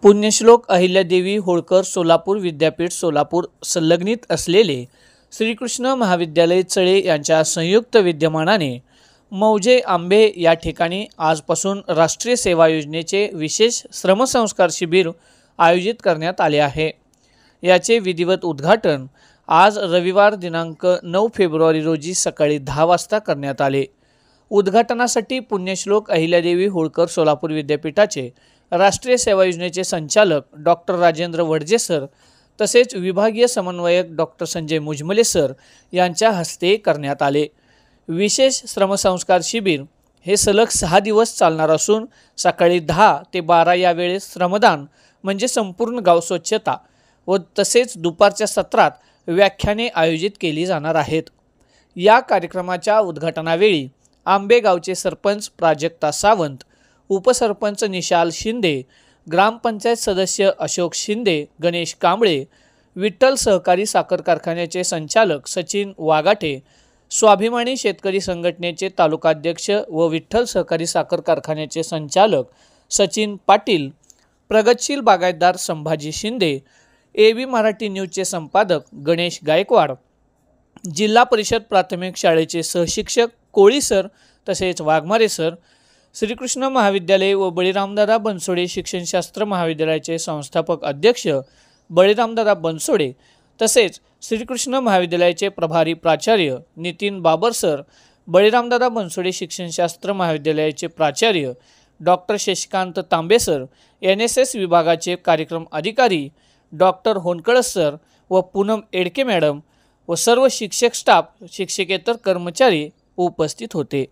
पुण्यश्लोक अहिल्यादेवी होळकर सोलापूर विद्यापीठ सोलापूर संलग्नित असलेले श्रीकृष्ण महाविद्यालय चळे यांच्या संयुक्त विद्यमानाने मौजे आंबे या ठिकाणी आजपासून राष्ट्रीय सेवा योजनेचे विशेष श्रमसंस्कार शिबिर आयोजित करण्यात आले आहे। याचे विधिवत उद्घाटन आज रविवार दिनांक 9 फेब्रुवारी रोजी सकाळी 10 वाजता करण्यात आले। उद्घाटनासाठी पुण्यश्लोक अहिल्यादेवी होळकर सोलापूर विद्यापीठाचे राष्ट्रीय सेवा योजनेचे संचालक डॉक्टर राजेंद्र वडजे सर तसेच विभागीय समन्वयक डॉक्टर संजय मुजमले सर यांच्या हस्ते करण्यात आले। विशेष श्रमसंस्कार शिबिर हे सलग 6 दिवस चालणार असून सकाळी 10 ते 12 या वेळेस श्रमदान म्हणजे संपूर्ण गाव स्वच्छता व तसेच दुपारच्या सत्रात व्याख्याने आयोजित केली जाणार आहेत। या कार्यक्रमाच्या उद्घाटनावेळी आंबे गावचे सरपंच प्राजक्ता सावंत, उपसरपंच निशाल शिंदे, ग्रामपंचायत सदस्य अशोक शिंदे, गणेश कांबळे, विठ्ठल सहकारी साखर कारखान्याचे संचालक सचिन वागाटे, स्वाभिमानी शेतकरी संघटनेचे तालुकाध्यक्ष व विठ्ठल सहकारी साखर कारखान्याचे संचालक सचिन पाटील, प्रगतशील बागायतदार संभाजी शिंदे, एबी मराठी न्यूजचे संपादक गणेश गायकवाड, जिल्हा परिषद प्राथमिक शाळेचे सहशिक्षक कोळी सर तसेच वाघमारे सर, श्रीकृष्ण महाविद्यालय व बळीरामदादा बनसोडे शिक्षणशास्त्र महाविद्यालयाचे संस्थापक अध्यक्ष बळीरामदादा बनसोडे तसेच श्रीकृष्ण महाविद्यालयाचे प्रभारी प्राचार्य नितीन बाबर सर, बळीरामदादा बनसोडे शिक्षणशास्त्र महाविद्यालयाचे प्राचार्य डॉक्टर शशिकांत तांबे सर, NSS विभागाचे कार्यक्रम अधिकारी डॉक्टर होनकळस सर व पूनम एडके मॅडम व सर्व शिक्षक स्टाफ शिक्षकेतर कर्मचारी उपस्थित होते।